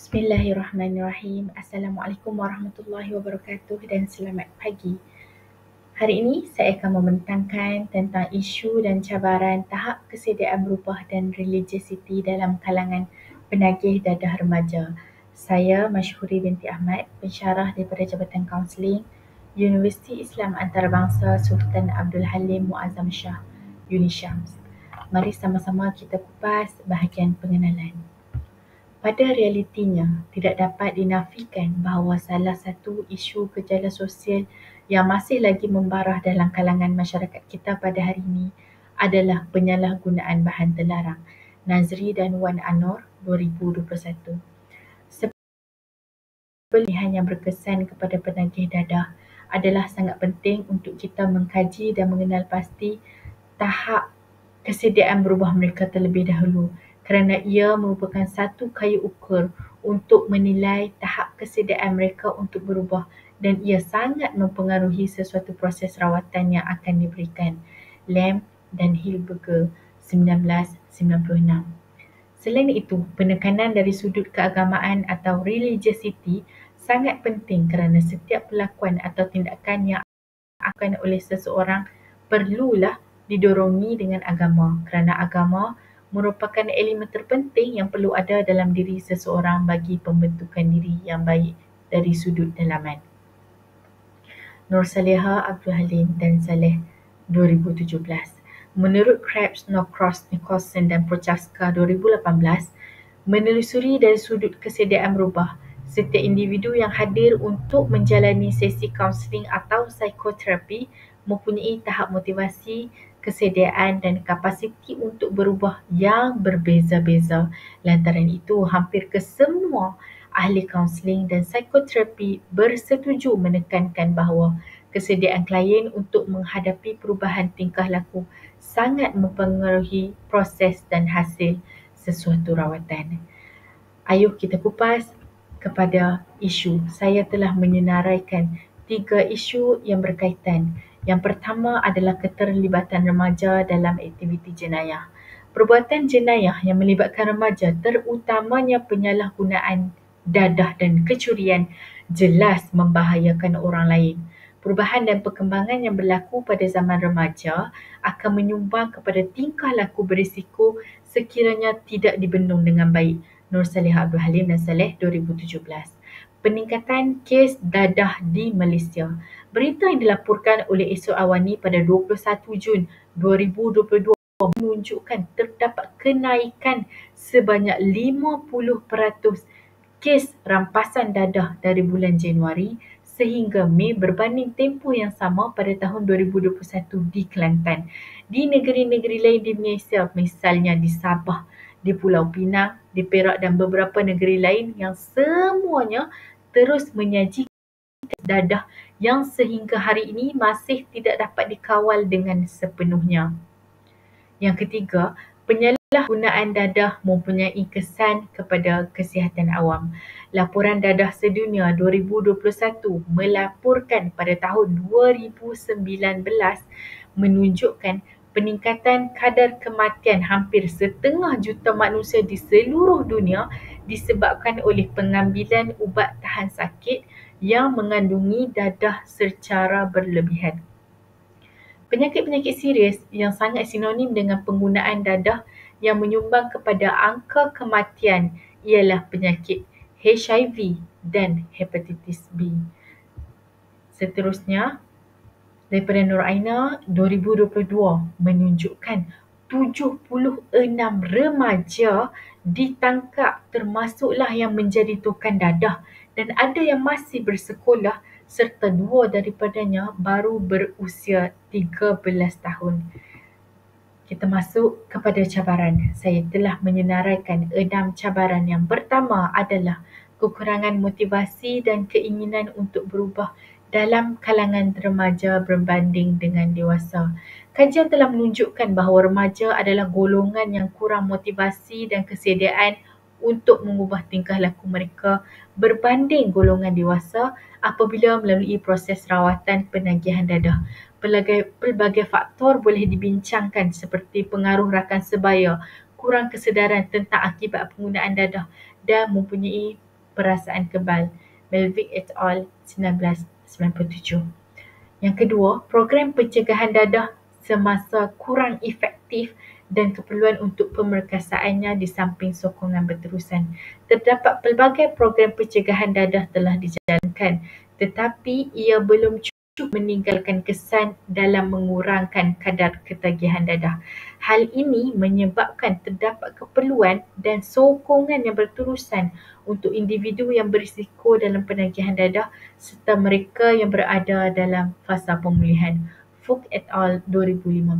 Bismillahirrahmanirrahim. Assalamualaikum warahmatullahi wabarakatuh dan selamat pagi. Hari ini saya akan membentangkan tentang isu dan cabaran tahap kesediaan berubah dan religiosity dalam kalangan penagih dadah remaja. Saya Masyhuri binti Ahmad, pensyarah daripada Jabatan Kaunseling Universiti Islam Antarabangsa Sultan Abdul Halim Muazzam Shah, UniSyams. Mari sama-sama kita kupas bahagian pengenalan. Pada realitinya, tidak dapat dinafikan bahawa salah satu isu gejala sosial yang masih lagi membarah dalam kalangan masyarakat kita pada hari ini adalah penyalahgunaan bahan terlarang. Nazri dan Wan Anor 2021. Pilihan yang berkesan kepada penagih dadah adalah sangat penting untuk kita mengkaji dan mengenal pasti tahap kesediaan berubah mereka terlebih dahulu, kerana ia merupakan satu kayu ukur untuk menilai tahap kesediaan mereka untuk berubah dan ia sangat mempengaruhi sesuatu proses rawatan yang akan diberikan. Lamb dan Hilberger 1996. Selain itu, penekanan dari sudut keagamaan atau religiosity sangat penting kerana setiap perlakuan atau tindakan yang akan oleh seseorang perlulah didorongi dengan agama, kerana agama merupakan elemen terpenting yang perlu ada dalam diri seseorang bagi pembentukan diri yang baik dari sudut dalaman. Nur Saleha Abdul Halim dan Saleh 2017. Menurut Krebs, Norcross, Nicholson dan Prochaska 2018, menelusuri dari sudut kesediaan berubah, setiap individu yang hadir untuk menjalani sesi kaunseling atau psikoterapi mempunyai tahap motivasi, kesediaan dan kapasiti untuk berubah yang berbeza-beza. Lantaran itu, hampir kesemua ahli kaunseling dan psikoterapi bersetuju menekankan bahawa kesediaan klien untuk menghadapi perubahan tingkah laku sangat mempengaruhi proses dan hasil sesuatu rawatan. Ayuh kita kupas kepada isu. Saya telah menyenaraikan 3 isu yang berkaitan. Yang pertama adalah keterlibatan remaja dalam aktiviti jenayah. Perbuatan jenayah yang melibatkan remaja, terutamanya penyalahgunaan dadah dan kecurian, jelas membahayakan orang lain. Perubahan dan perkembangan yang berlaku pada zaman remaja akan menyumbang kepada tingkah laku berisiko sekiranya tidak dibendung dengan baik. Nur Saleha Abdul Halim dan Saleh 2017. Peningkatan kes dadah di Malaysia. Berita yang dilaporkan oleh Esok Awani pada 21 Jun 2022 menunjukkan terdapat kenaikan sebanyak 50% kes rampasan dadah dari bulan Januari sehingga Mei berbanding tempoh yang sama pada tahun 2021 di Kelantan. Di negeri-negeri lain di Malaysia, misalnya di Sabah, di Pulau Pinang, di Perak dan beberapa negeri lain yang semuanya terus menyajikan dadah yang sehingga hari ini masih tidak dapat dikawal dengan sepenuhnya. Yang ketiga, penyalahgunaan dadah mempunyai kesan kepada kesihatan awam. Laporan dadah sedunia 2021 melaporkan pada tahun 2019 menunjukkan peningkatan kadar kematian hampir 1,5 juta manusia di seluruh dunia disebabkan oleh pengambilan ubat tahan sakit yang mengandungi dadah secara berlebihan. Penyakit-penyakit serius yang sangat sinonim dengan penggunaan dadah yang menyumbang kepada angka kematian ialah penyakit HIV dan hepatitis B. Seterusnya, daripada Nur Aina 2022 menunjukkan 76 remaja ditangkap termasuklah yang menjadi tukang dadah dan ada yang masih bersekolah serta 2 daripadanya baru berusia 13 tahun. Kita masuk kepada cabaran. Saya telah menyenaraikan 6 cabaran. Yang pertama adalah kekurangan motivasi dan keinginan untuk berubah dalam kalangan remaja berbanding dengan dewasa. Kajian telah menunjukkan bahawa remaja adalah golongan yang kurang motivasi dan kesediaan untuk mengubah tingkah laku mereka berbanding golongan dewasa apabila melalui proses rawatan penagihan dadah. Pelbagai faktor boleh dibincangkan seperti pengaruh rakan sebaya, kurang kesedaran tentang akibat penggunaan dadah dan mempunyai perasaan kebal. Melvick et al. 1997. Yang kedua, program pencegahan dadah semasa kurang efektif dan keperluan untuk pemerkasaannya di samping sokongan berterusan. Terdapat pelbagai program pencegahan dadah telah dijalankan, tetapi ia belum cukup meninggalkan kesan dalam mengurangkan kadar ketagihan dadah. Hal ini menyebabkan terdapat keperluan dan sokongan yang berterusan untuk individu yang berisiko dalam penagihan dadah serta mereka yang berada dalam fasa pemulihan. Fook et al. 2015.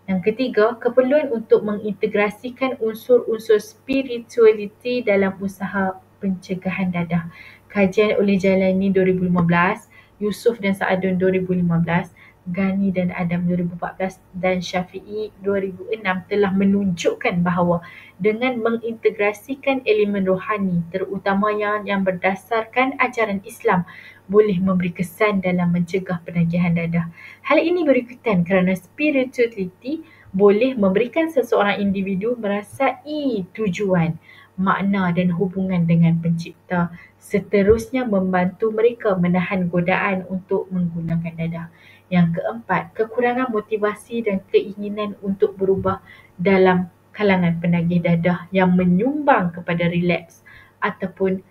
Yang ketiga, keperluan untuk mengintegrasikan unsur-unsur spiritualiti dalam usaha pencegahan dadah. Kajian oleh Jalani 2015, Yusof dan Saadun 2015, Ghani dan Adam 2014 dan Syafi'i 2006 telah menunjukkan bahawa dengan mengintegrasikan elemen rohani, terutamanya yang berdasarkan ajaran Islam, boleh memberi kesan dalam mencegah penagihan dadah. Hal ini berikutan kerana spirituality boleh memberikan seseorang individu merasai tujuan, makna dan hubungan dengan pencipta, seterusnya membantu mereka menahan godaan untuk menggunakan dadah. Yang keempat, kekurangan motivasi dan keinginan untuk berubah dalam kalangan penagih dadah yang menyumbang kepada relapse ataupun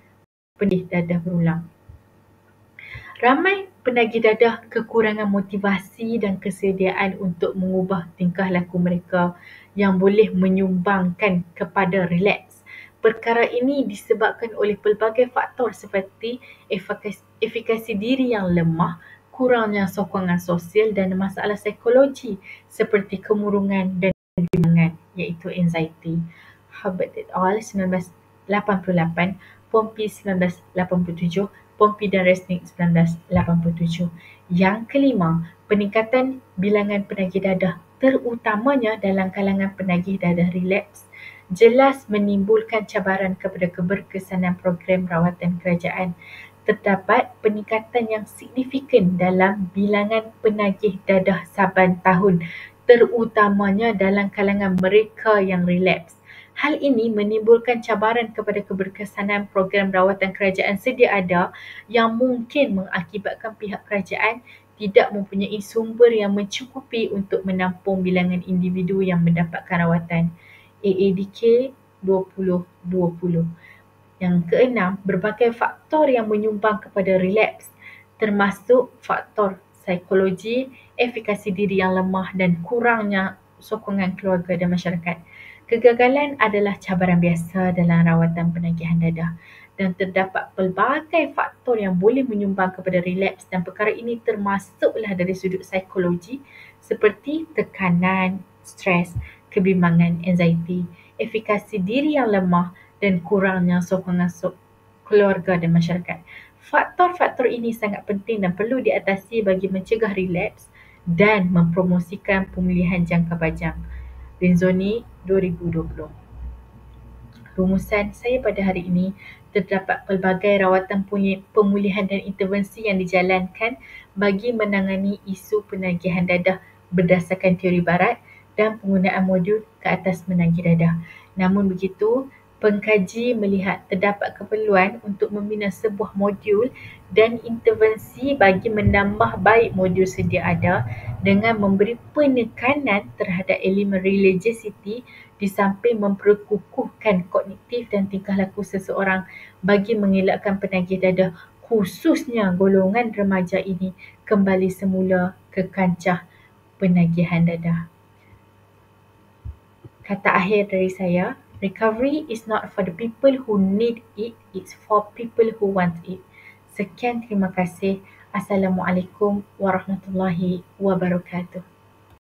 penagih dadah berulang. Ramai penagih dadah kekurangan motivasi dan kesediaan untuk mengubah tingkah laku mereka yang boleh menyumbangkan kepada relapse. Perkara ini disebabkan oleh pelbagai faktor seperti efikasi diri yang lemah, kurangnya sokongan sosial dan masalah psikologi seperti kemurungan dan kebimbangan iaitu anxiety. Hubbard et al. 1988, Pompi 1987, Pompi dan Resnick 1987. Yang kelima, peningkatan bilangan penagih dadah terutamanya dalam kalangan penagih dadah relapse jelas menimbulkan cabaran kepada keberkesanan program rawatan kerajaan. Terdapat peningkatan yang signifikan dalam bilangan penagih dadah saban tahun, terutamanya dalam kalangan mereka yang relapse. Hal ini menimbulkan cabaran kepada keberkesanan program rawatan kerajaan sedia ada yang mungkin mengakibatkan pihak kerajaan tidak mempunyai sumber yang mencukupi untuk menampung bilangan individu yang mendapatkan rawatan. AADK 2020. Yang keenam, berbagai faktor yang menyumbang kepada relapse termasuk faktor psikologi, efikasi diri yang lemah dan kurangnya sokongan keluarga dan masyarakat. Kegagalan adalah cabaran biasa dalam rawatan penagihan dadah dan terdapat pelbagai faktor yang boleh menyumbang kepada relapse dan perkara ini termasuklah dari sudut psikologi seperti tekanan, stres, kebimbangan, anxiety, efikasi diri yang lemah dan kurangnya sokongan keluarga dan masyarakat. Faktor-faktor ini sangat penting dan perlu diatasi bagi mencegah relapse dan mempromosikan pemulihan jangka panjang. Renzoni 2020. Rumusan saya pada hari ini, terdapat pelbagai rawatan pemulihan dan intervensi yang dijalankan bagi menangani isu penagihan dadah berdasarkan teori barat dan penggunaan modul ke atas menagih dadah. Namun begitu, pengkaji melihat terdapat keperluan untuk membina sebuah modul dan intervensi bagi menambah baik modul sedia ada dengan memberi penekanan terhadap elemen religiosity di samping memperkukuhkan kognitif dan tingkah laku seseorang bagi mengelakkan penagih dadah khususnya golongan remaja ini kembali semula ke kancah penagihan dadah. Kata akhir dari saya, recovery is not for the people who need it, it's for people who want it. Sekian, terima kasih. Assalamualaikum warahmatullahi wabarakatuh.